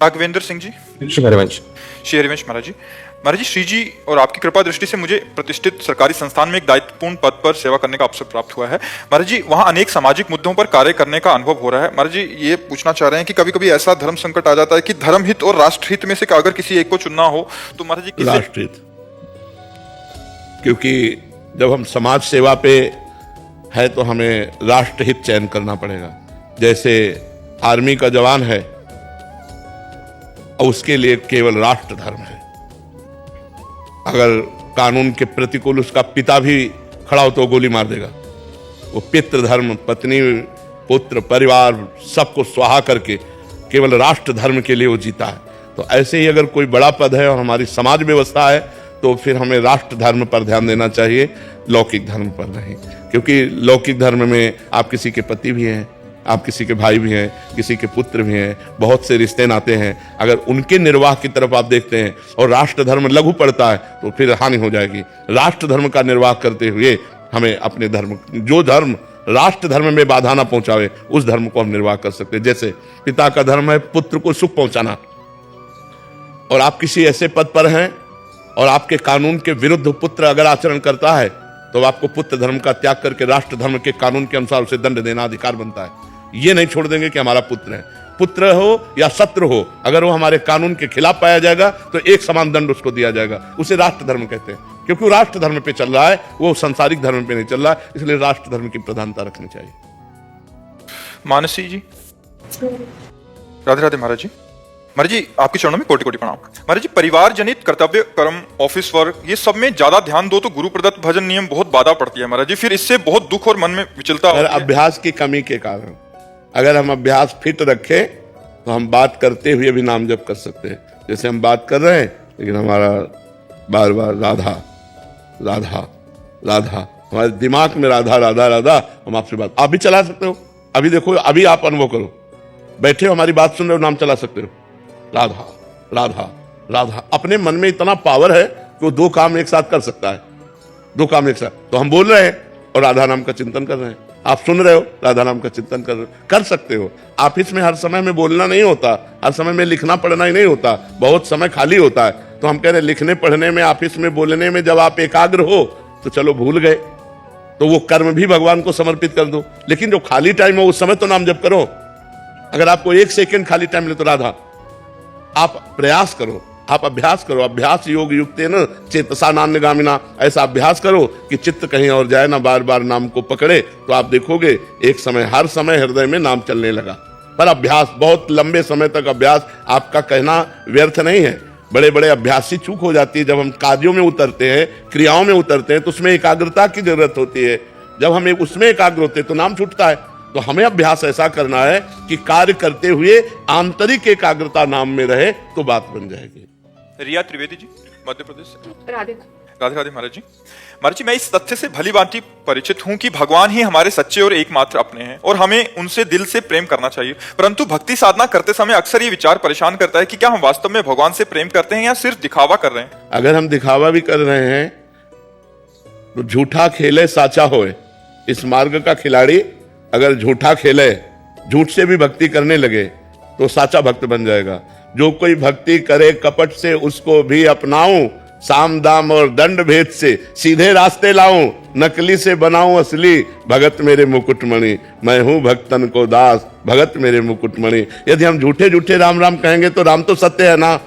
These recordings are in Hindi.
राघवेंद्र सिंह जी। श्री हरिवंश। श्री हरिवंश महाराज जी। महाराज जी, श्री जी और आपकी कृपा दृष्टि से मुझे प्रतिष्ठित सरकारी संस्थान में एक दायित्वपूर्ण पद पर सेवा करने का अवसर प्राप्त हुआ है। महाराज जी, वहाँ अनेक सामाजिक मुद्दों पर कार्य करने का अनुभव हो रहा है। महाराज जी, ये पूछना चाह रहे हैं कि कभी कभी ऐसा धर्म संकट आ जाता है कि धर्म हित और राष्ट्र हित में से अगर किसी एक को चुनना हो तो महाराज जी राष्ट्र हित, क्योंकि जब हम समाज सेवा पे है तो हमें राष्ट्र हित चयन करना पड़ेगा। जैसे आर्मी का जवान है और उसके लिए केवल राष्ट्र धर्म है। अगर कानून के प्रतिकूल उसका पिता भी खड़ा हो तो गोली मार देगा। वो पितृ धर्म, पत्नी, पुत्र, परिवार सबको स्वाहा करके केवल राष्ट्र धर्म के लिए वो जीता है। तो ऐसे ही अगर कोई बड़ा पद है और हमारी समाज व्यवस्था है तो फिर हमें राष्ट्र धर्म पर ध्यान देना चाहिए, लौकिक धर्म पर नहीं। क्योंकि लौकिक धर्म में आप किसी के पति भी हैं, आप किसी के भाई भी हैं, किसी के पुत्र भी हैं, बहुत से रिश्ते नाते हैं। अगर उनके निर्वाह की तरफ आप देखते हैं और राष्ट्र धर्म लघु पड़ता है तो फिर हानि हो जाएगी। राष्ट्र धर्म का निर्वाह करते हुए हमें अपने धर्म, जो धर्म राष्ट्र धर्म में बाधा ना पहुंचावे, उस धर्म को हम निर्वाह कर सकते हैं। जैसे पिता का धर्म है पुत्र को सुख पहुंचाना, और आप किसी ऐसे पद पर हैं और आपके कानून के विरुद्ध पुत्र अगर आचरण करता है तो आपको पुत्र धर्म का त्याग करके राष्ट्र धर्म के कानून के अनुसार उसे दंड देना अधिकार बनता है। ये नहीं छोड़ देंगे कि हमारा पुत्र है, पुत्र हो या शत्रु हो, अगर वो हमारे कानून के खिलाफ पाया जाएगा तो एक समान दंड उसको दिया जाएगा। उसे राष्ट्र धर्म कहते हैं, क्योंकि वो राष्ट्र धर्म पे चल रहा है, वो सांसारिक धर्म पे नहीं चल रहा है। इसलिए राष्ट्र धर्म की प्रधानता रखनी चाहिए। मानसी जी। राधे राधे महाराज जी। महाराज जी, आपके चरणों में कोटि कोटि प्रणाम। महाराज जी, परिवार जनित कर्तव्य, कर्म, ऑफिस वर्क, ये सब में ज्यादा ध्यान दो तो गुरु प्रदत्त भजन नियम बहुत बाधा पड़ती है महाराज जी। फिर इससे बहुत दुख और मन में विचलता होती है। अभ्यास की कमी के कारण, अगर हम अभ्यास फिट रखें तो हम बात करते हुए भी नाम जप कर सकते हैं। जैसे हम बात कर रहे हैं लेकिन हमारा बार बार राधा राधा राधा, हमारे दिमाग में राधा राधा राधा, हम आपसे बात, आप भी चला सकते हो। अभी देखो, अभी आप अनुभव करो, बैठे हो हमारी बात सुन रहे हो, नाम चला सकते हो, राधा राधा राधा। अपने मन में इतना पावर है कि वो दो काम एक साथ कर सकता है, दो काम एक साथ। तो हम बोल रहे हैं और राधा नाम का चिंतन कर रहे हैं, आप सुन रहे हो, राधा नाम का चिंतन कर सकते हो। ऑफिस में हर समय में बोलना नहीं होता, हर समय में लिखना पढ़ना ही नहीं होता, बहुत समय खाली होता है। तो हम कह रहे हैं लिखने पढ़ने में, ऑफिस में बोलने में जब आप एकाग्र हो तो चलो भूल गए तो वो कर्म भी भगवान को समर्पित कर दो। लेकिन जो खाली टाइम हो उस समय तो नाम जप करो। अगर आपको 1 सेकंड खाली टाइम मिले तो राधा, आप प्रयास करो, आप अभ्यास करो। अभ्यास योग युक्तेन चेतसा नान्यगामिना, ऐसा अभ्यास करो कि चित्त कहीं और जाए ना, बार बार नाम को पकड़े। तो आप देखोगे एक समय, हर समय हृदय में नाम चलने लगा। पर अभ्यास, बहुत लंबे समय तक अभ्यास, आपका कहना व्यर्थ नहीं है। बड़े बड़े अभ्यासी चूक हो जाती है। जब हम कार्यों में उतरते हैं, क्रियाओं में उतरते हैं तो उसमें एकाग्रता की जरूरत होती है। जब हम उसमें एकाग्र होते हैं तो नाम छूटता है। तो हमें अभ्यास ऐसा करना है कि कार्य करते हुए आंतरिक एकाग्रता नाम में रहे तो बात बन जाएगी। रिया त्रिवेदी जी, मध्य प्रदेश से। राधे राधे राधे महाराज जी। महाराज जी, मैं इस तथ्य से भली भांति परिचित हूँ कि भगवान ही हमारे सच्चे और एकमात्र अपने हैं और हमें उनसे दिल से प्रेम करना चाहिए। परंतु भक्ति साधना करते समय अक्सर ये विचार परेशान करता है कि क्या हम वास्तव में भगवान से प्रेम करते हैं या सिर्फ दिखावा कर रहे हैं। अगर हम दिखावा भी कर रहे हैं तो झूठा खेले साचा होए। इस मार्ग का खिलाड़ी अगर झूठा खेले, झूठ से भी भक्ति करने लगे तो साचा भक्त बन जाएगा। जो कोई भक्ति करे कपट से उसको भी अपनाऊं, साम दाम और दंड भेद से सीधे रास्ते लाऊं, नकली से बनाऊं असली, भगत मेरे मुकुटमणि, मैं हूं भक्तन को दास, भगत मेरे मुकुटमणि। यदि हम झूठे झूठे राम राम कहेंगे तो राम तो सत्य है ना,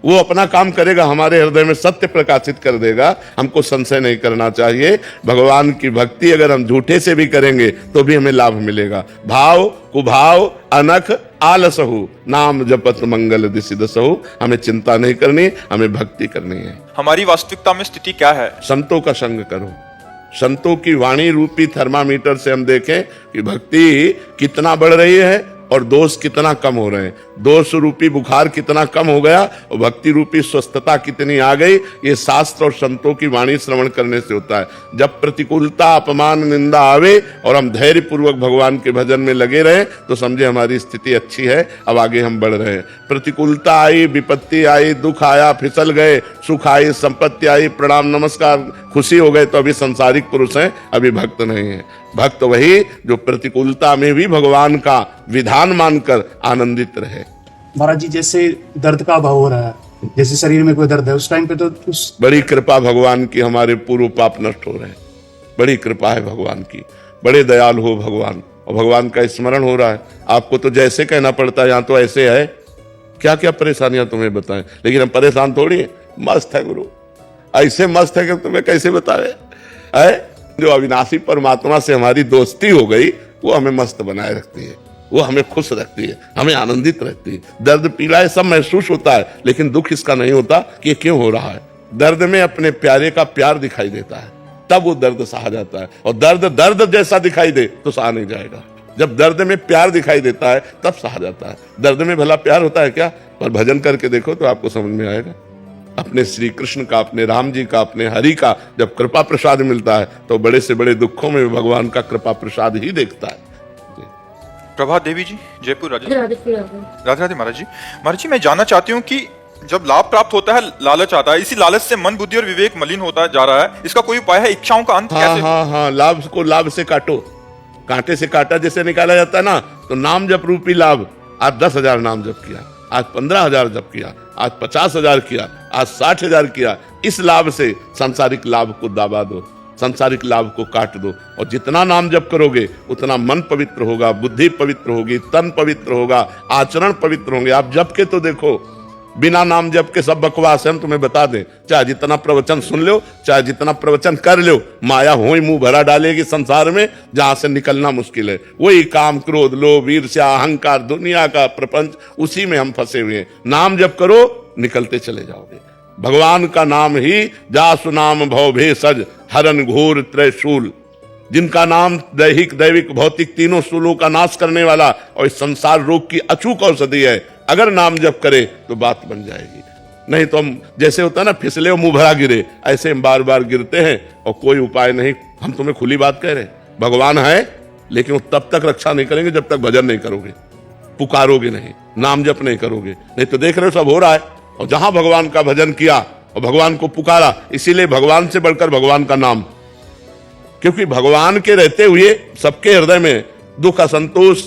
वो अपना काम करेगा, हमारे हृदय में सत्य प्रकाशित कर देगा। हमको संशय नहीं करना चाहिए। भगवान की भक्ति अगर हम झूठे से भी करेंगे तो भी हमें लाभ मिलेगा। भाव कुभाव अनख आलसहु, नाम जपत मंगल दिसि दसहु। हमें चिंता नहीं करनी, हमें भक्ति करनी है। हमारी वास्तविकता में स्थिति क्या है? संतों का संग करो। संतों की वाणी रूपी थर्मामीटर से हम देखें कि भक्ति कितना बढ़ रही है और दोष कितना कम हो रहे हैं। दोष रूपी बुखार कितना कम हो गया और भक्ति रूपी स्वस्थता कितनी आ गई। ये शास्त्र और संतों की वाणी श्रवण करने से होता है। जब प्रतिकूलता, अपमान, निंदा आवे और हम धैर्य पूर्वक भगवान के भजन में लगे रहें तो समझे हमारी स्थिति अच्छी है, अब आगे हम बढ़ रहे हैं। प्रतिकूलता आई, विपत्ति आई, दुख आया, फिसल गए, सुख आई, संपत्ति आई, प्रणाम नमस्कार, खुशी हो गए तो अभी संसारिक पुरुष हैं, अभी भक्त नहीं है। भक्त वही जो प्रतिकूलता में भी भगवान का विधान मानकर आनंदित रहे। महाराज जी जैसे दर्द का अभाव हो रहा है, जैसे शरीर में कोई दर्द है, उस टाइम पे तो उस बड़ी कृपा भगवान की, हमारे पूर्व पाप नष्ट हो रहे हैं। बड़ी कृपा है भगवान की, बड़े दयाल हो भगवान, और भगवान का स्मरण हो रहा है। आपको तो जैसे कहना पड़ता है, यहाँ तो ऐसे है, क्या क्या परेशानियां तुम्हें बताएं, लेकिन हम परेशान थोड़ी है, मस्त है गुरु, ऐसे मस्त है कि तुम्हें कैसे बतावे है। जो अविनाशी परमात्मा से हमारी दोस्ती हो गई, वो हमें मस्त बनाए रखती है, वो हमें खुश रखती है, हमें आनंदित रखती है। दर्द पीड़ा सब महसूस होता है, लेकिन दुख इसका नहीं होता कि ये क्यों हो रहा है। दर्द में अपने प्यारे का प्यार दिखाई देता है, तब वो दर्द सहा जाता है। और दर्द दर्द जैसा दिखाई दे तो सहा नहीं जाएगा। जब दर्द में प्यार दिखाई देता है तब सहा जाता है। दर्द में भला प्यार होता है क्या? पर भजन करके देखो तो आपको समझ में आएगा। अपने श्री कृष्ण का, अपने राम जी का, अपने हरि का जब कृपा प्रसाद मिलता है तो बड़े से बड़े दुखों में भगवान का कृपा प्रसाद ही देखता है। प्रभात देवी जी, जयपुर, राजस्थान। राधे राधे राधे महाराज जी। महाराज जी, मैं जानना चाहती हूँ कि जब लाभ प्राप्त होता है, लालच आता है, इसी लालच से मन, बुद्धि और विवेक मलिन होता जा रहा है, इसका कोई उपाय है? इच्छाओं का अंत कैसे? हाँ, लाभ को लाभ से काटो, कांटे से कांटा जैसे निकाला जाता है ना, तो नाम जप रूपी लाभ। आज 10,000 नाम जप किया, आज 15,000 जप किया, आज 50,000 किया, आज 60,000 किया। इस लाभ से सांसारिक लाभ को दाबा दो, सांसारिक लाभ को काट दो। और जितना नाम जप करोगे उतना मन पवित्र होगा, बुद्धि पवित्र होगी, तन पवित्र होगा, आचरण पवित्र होंगे। आप जप के तो देखो, बिना नाम जप के सब बकवास है, हम तुम्हें बता दें। चाहे जितना प्रवचन सुन लो, चाहे जितना प्रवचन कर लो, माया हो ही मुंह भरा डालेगी संसार में, जहां से निकलना मुश्किल है। वही काम, क्रोध, लोभ, ईर्ष्या, अहंकार, दुनिया का प्रपंच, उसी में हम फंसे हुए हैं। नाम जप करो, निकलते चले जाओगे। भगवान का नाम ही जासु नाम भव भेषज हरन घोर त्रैशूल। जिनका नाम दैहिक, दैविक, भौतिक तीनों शूलों का नाश करने वाला और इस संसार रोग की अचूक औषधि है। अगर नाम जप करे तो बात बन जाएगी। नहीं तो हम, जैसे होता है ना, फिसले और मुंह भरा गिरे, ऐसे हम बार बार गिरते हैं और कोई उपाय नहीं। हम तुम्हें खुली बात कह रहे हैं, भगवान है, लेकिन वो तब तक रक्षा नहीं करेंगे जब तक भजन नहीं करोगे, पुकारोगे नहीं, नाम जप नहीं करोगे। नहीं तो देख रहे हो सब हो रहा है। और जहां भगवान का भजन किया और भगवान को पुकारा, इसीलिए भगवान से बढ़कर भगवान का नाम, क्योंकि भगवान के रहते हुए सबके हृदय में दुख, असंतोष,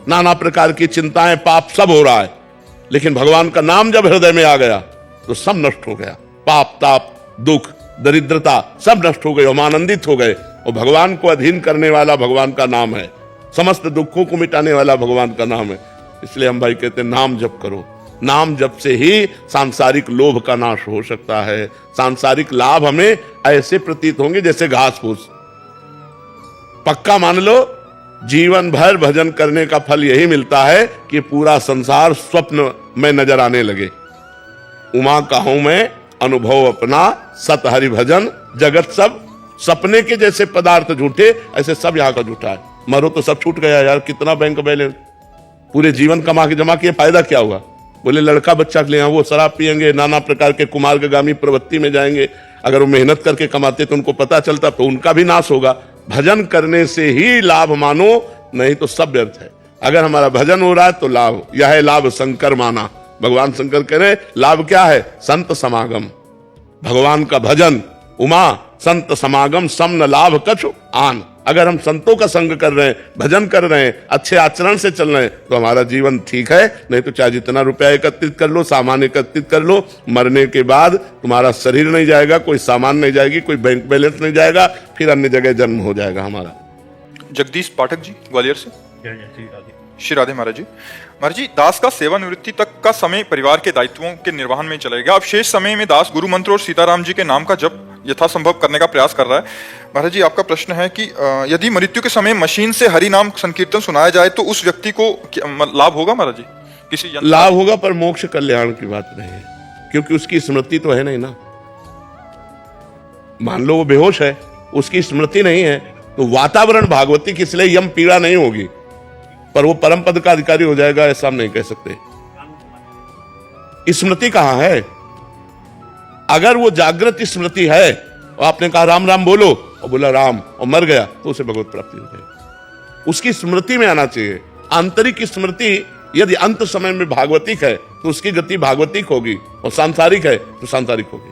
नाना प्रकार की चिंताएं, पाप सब हो रहा है। लेकिन भगवान का नाम जब हृदय में आ गया तो सब नष्ट हो गया। पाप, ताप, दुख, दरिद्रता सब नष्ट हो गए, हम आनंदित हो गए। और भगवान को अधीन करने वाला भगवान का नाम है, समस्त दुखों को मिटाने वाला भगवान का नाम है। इसलिए हम भाई कहते हैं नाम जप करो। नाम जप से ही सांसारिक लोभ का नाश हो सकता है। सांसारिक लाभ हमें ऐसे प्रतीत होंगे जैसे घास फूस। पक्का मान लो, जीवन भर भजन करने का फल यही मिलता है कि पूरा संसार स्वप्न में नजर आने लगे। उमा कहूं मैं अनुभव अपना, सत हरि भजन जगत सब सपने के जैसे पदार्थ झूठे, ऐसे सब यहाँ का झूठा है। मरो तो सब छूट गया यार, कितना बैंक बैलेंस, पूरे जीवन कमा के जमा किए, फायदा क्या हुआ? बोले लड़का बच्चा के लिए वो शराब पियेंगे, नाना प्रकार के कुमार्गामी प्रवृत्ति में जाएंगे। अगर वो मेहनत करके कमाते तो उनको पता चलता तो उनका भी नाश होगा। भजन करने से ही लाभ मानो, नहीं तो सब व्यर्थ है। अगर हमारा भजन हो रहा है तो लाभ, यह है लाभ शंकर माना। भगवान शंकर कह रहे लाभ क्या है? संत समागम, भगवान का भजन। उमा संत समागम सम न लाभ कछु आन। अगर हम संतों का संग कर रहे हैं, भजन कर रहे हैं, अच्छे आचरण से चल रहे हैं, तो हमारा जीवन ठीक है। नहीं तो चाहे जितना रुपया एकत्रित कर लो, सामान एकत्रित कर लो, मरने के बाद तुम्हारा शरीर नहीं जाएगा, कोई सामान नहीं जाएगी, कोई बैंक बैलेंस नहीं जाएगा, फिर अन्य जगह जन्म हो जाएगा हमारा। जगदीश पाठक जी, ग्वालियर से। श्री राधे महाराज जी। महाराज जी, दास का सेवानिवृत्ति तक का समय परिवार के दायित्वों के निर्वहन में चलेगा। अब शेष समय में दास गुरु मंत्र और सीताराम जी के नाम का जप यथासंभव करने का प्रयास कर रहा है। महाराज जी, आपका प्रश्न है कि यदि मृत्यु के समय मशीन से हरि नाम संकीर्तन सुनाया जाए तो उस व्यक्ति को लाभ होगा? महाराज जी, किसी लाभ होगा, पर मोक्ष कल्याण की बात नहीं है, क्योंकि उसकी स्मृति तो है नहीं ना। मान लो वो बेहोश है, उसकी स्मृति नहीं है, तो वातावरण भागवती की, इसलिए यम पीड़ा नहीं होगी, पर वो परम पद का अधिकारी हो जाएगा, ऐसा हम नहीं कह सकते। स्मृति कहां है? अगर वो जागृत स्मृति है और आपने कहा राम राम बोलो और बोला राम और मर गया, तो उसे भगवत प्राप्ति हो जाएगी। उसकी स्मृति में आना चाहिए। आंतरिक स्मृति यदि अंत समय में भागवतिक है तो उसकी गति भागवतिक होगी, और सांसारिक है तो सांसारिक होगी।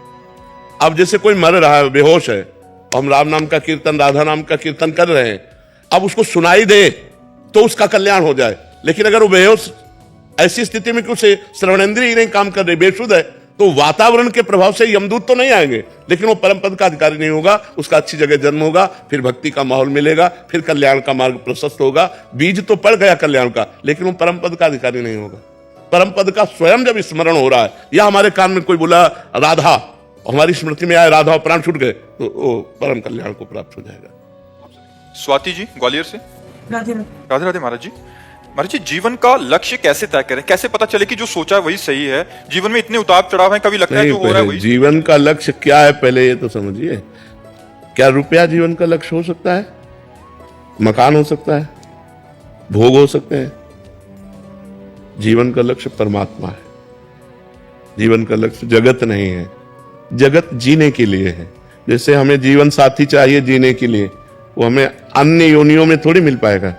अब जैसे कोई मर रहा है, बेहोश है, और हम राम नाम का कीर्तन, राधा नाम का कीर्तन कर रहे हैं, अब उसको सुनाई दे तो उसका कल्याण हो जाए। लेकिन अगर वो बेहोश ऐसी स्थिति में कुछ श्रवणेंद्रिय ही नहीं काम कर रही, बेशुद्ध है, तो वातावरण के प्रभाव से यमदूत तो नहीं आएंगे, लेकिन वो परम पद का अधिकारी नहीं होगा, उसका अच्छी जगह जन्म होगा, फिर भक्ति का माहौल मिलेगा, फिर कल्याण का मार्ग प्रशस्त होगा। बीज तो पड़ गया कल्याण का, लेकिन वो परम पद का अधिकारी नहीं होगा। परम पद का स्वयं जब स्मरण हो रहा है, या हमारे कान में कोई बोला राधा, हमारी स्मृति में आए राधा और प्राण छूट गए, तो वो परम कल्याण को प्राप्त हो जाएगा। स्वाति जी ग्वालियर से। राधे राधे राधे महाराज जी। महाराज जी, जीवन का लक्ष्य कैसे तय करें? कैसे पता चले कि जो सोचा है वही सही है? जीवन में इतने उतार चढ़ाव हैं, कभी लगता है जो हो रहा है वही। जीवन का लक्ष्य क्या है पहले ये तो समझिए। क्या रुपया जीवन का लक्ष्य हो सकता है? मकान हो सकता है, भोग हो सकते हैं। जीवन का लक्ष्य परमात्मा है। जीवन का लक्ष्य जगत नहीं है। जगत जीने के लिए है। जैसे हमें जीवन साथी चाहिए जीने के लिए, वो हमें अन्य योनियों में थोड़ी मिल पाएगा।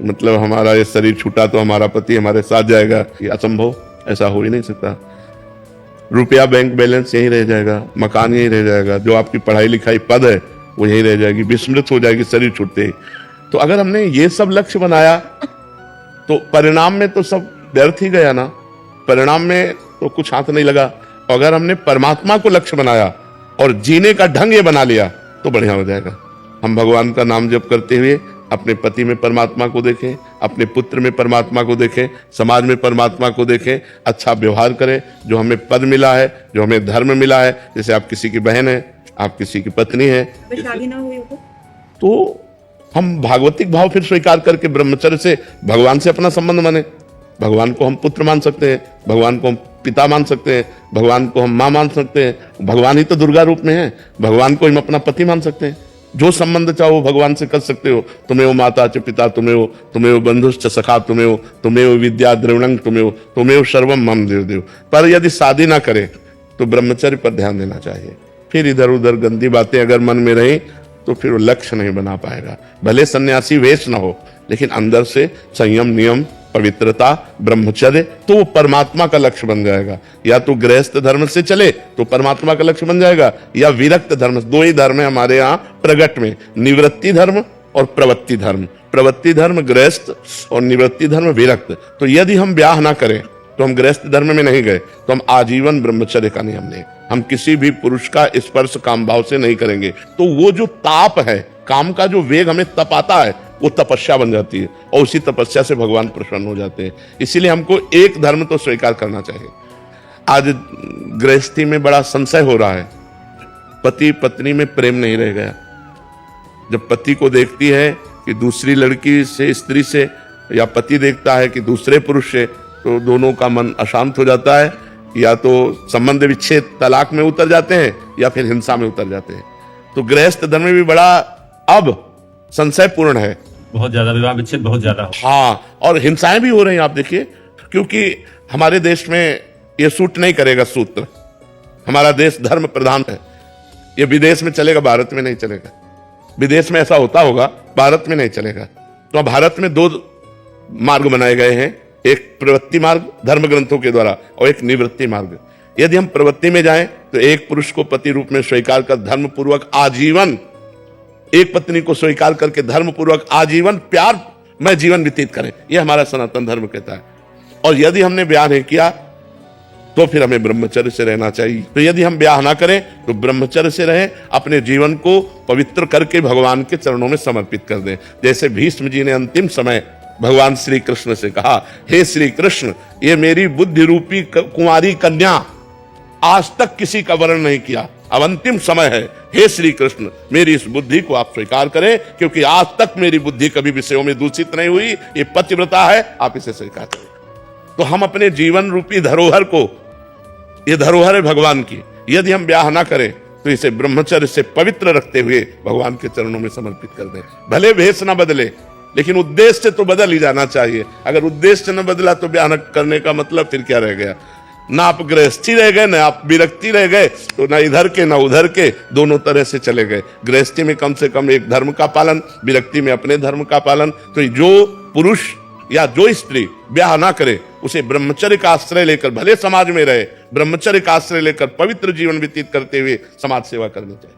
मतलब हमारा ये शरीर छूटा तो हमारा पति हमारे साथ जाएगा, ये असंभव, ऐसा हो ही नहीं सकता। रुपया बैंक बैलेंस यहीं रह जाएगा, मकान यहीं रह जाएगा, जो आपकी पढ़ाई लिखाई पद है वो यहीं रह जाएगी, विस्मृत हो जाएगी शरीर छूटते ही। तो अगर हमने ये सब लक्ष्य बनाया तो परिणाम में तो सब व्यर्थ ही गया ना, परिणाम में तो कुछ हाथ नहीं लगा। अगर हमने परमात्मा को लक्ष्य बनाया और जीने का ढंग ये बना लिया तो बढ़िया हो जाएगा। हम भगवान का नाम जप करते हुए अपने पति में परमात्मा को देखें, अपने पुत्र में परमात्मा को देखें, समाज में परमात्मा को देखें, अच्छा व्यवहार करें। जो हमें पद मिला है, जो हमें धर्म मिला है, जैसे आप किसी की बहन है, आप किसी की पत्नी है, शादी ना हुई हो तो हम भागवतिक भाव फिर स्वीकार करके ब्रह्मचर्य से भगवान से अपना संबंध माने। भगवान को हम पुत्र मान सकते हैं, भगवान को हम पिता मान सकते हैं, भगवान को हम माँ मान सकते हैं। भगवान ही तो दुर्गा रूप में है, भगवान को हम अपना पति मान सकते हैं। जो संबंध चाहो भगवान से कर सकते हो। तुम्हें वो माता च पिता, तुम्हें वो बंधुश्च सखा, तुम्हें वो विद्या द्रविणं, तुम्हें वो सर्वम मम देव। पर यदि शादी ना करे तो ब्रह्मचर्य पर ध्यान देना चाहिए। फिर इधर उधर गंदी बातें अगर मन में रही तो फिर वो लक्ष्य नहीं बना पाएगा। भले सन्यासी वेश ना हो, लेकिन अंदर से संयम, नियम, पवित्रता, ब्रह्मचर्य, तो वो परमात्मा का लक्ष्य बन जाएगा। या तो गृहस्थ धर्म से चले तो परमात्मा का लक्ष्य बन जाएगा, या विरक्त धर्म। दो ही धर्म है हमारे यहाँ प्रगट में, निवृत्ति धर्म और प्रवृत्ति धर्म। प्रवृत्ति धर्म गृहस्थ और निवृत्ति धर्म विरक्त। तो यदि हम ब्याह ना करें तो हम गृहस्थ धर्म में नहीं गए, तो हम आजीवन ब्रह्मचर्य का नियम नहीं। हम किसी भी पुरुष का स्पर्श काम भाव से नहीं करेंगे। तो वो जो ताप है, काम का जो वेग हमें तपाता है, वो तपस्या बन जाती है, और उसी तपस्या से भगवान प्रसन्न हो जाते हैं। इसीलिए हमको एक धर्म तो स्वीकार करना चाहिए। आज गृहस्थी में बड़ा संशय हो रहा है, पति पत्नी में प्रेम नहीं रह गया। जब पति को देखती है कि दूसरी लड़की से, स्त्री से, या पति देखता है कि दूसरे पुरुष से, तो दोनों का मन अशांत हो जाता है। या तो संबंध विच्छेद, तलाक में उतर जाते हैं, या फिर हिंसा में उतर जाते हैं। तो गृहस्थ धर्म में भी बड़ा अब संशयपूर्ण है, बहुत ज्यादा विवाह विच्छेद बहुत ज्यादा हो। हाँ, और हिंसाएं भी हो रही हैं आप देखिए, क्योंकि हमारे देश में ये सूट नहीं करेगा सूत्र। हमारा देश धर्म प्रधान है। ये विदेश में चलेगा, भारत में नहीं चलेगा। विदेश में ऐसा होता होगा, भारत में नहीं चलेगा। तो भारत में दो मार्ग बनाए गए हैं, एक प्रवृत्ति मार्ग धर्म ग्रंथों के द्वारा, और एक निवृत्ति मार्ग। यदि हम प्रवृत्ति में जाएं तो एक पुरुष को पति रूप में स्वीकार कर धर्म पूर्वक आजीवन, एक पत्नी को स्वीकार करके धर्म पूर्वक आजीवन प्यार में जीवन व्यतीत करें, यह हमारा सनातन धर्म कहता है। और यदि हमने ब्याह नहीं किया तो फिर हमें ब्रह्मचर्य से रहना चाहिए। तो यदि हम ब्याह ना करें तो ब्रह्मचर्य से रहें, अपने जीवन को पवित्र करके भगवान के चरणों में समर्पित कर दें। जैसे भीष्म जी ने अंतिम समय भगवान श्री कृष्ण से कहा, हे श्री कृष्ण, ये मेरी बुद्धि रूपी कुंवारी कन्या आज तक किसी का वर्ण नहीं किया, अब अंतिम समय है, हे श्री कृष्ण मेरी इस बुद्धि को आप स्वीकार करें, क्योंकि आज तक मेरी बुद्धि कभी विषयों में दूषित नहीं हुई, ये पतिव्रता है, आप इसे स्वीकार करें। तो हम अपने जीवन रूपी धरोहर को, ये धरोहर है भगवान की, यदि हम ब्याह ना करें तो इसे ब्रह्मचर्य से पवित्र रखते हुए भगवान के चरणों में समर्पित कर दें। भले भेष ना बदले, लेकिन उद्देश्य तो बदल ही जाना चाहिए। अगर उद्देश्य न बदला तो ब्याह करने का मतलब फिर क्या रह गया? ना आप गृहस्थी रह गए, ना आप विरक्ति रह गए, तो ना इधर के ना उधर के, दोनों तरह से चले गए। गृहस्थी में कम से कम एक धर्म का पालन, विरक्ति में अपने धर्म का पालन। तो जो पुरुष या जो स्त्री ब्याह ना करे उसे ब्रह्मचर्य का आश्रय लेकर, भले समाज में रहे, ब्रह्मचर्य का आश्रय लेकर पवित्र जीवन व्यतीत करते हुए समाज सेवा करनी चाहिए।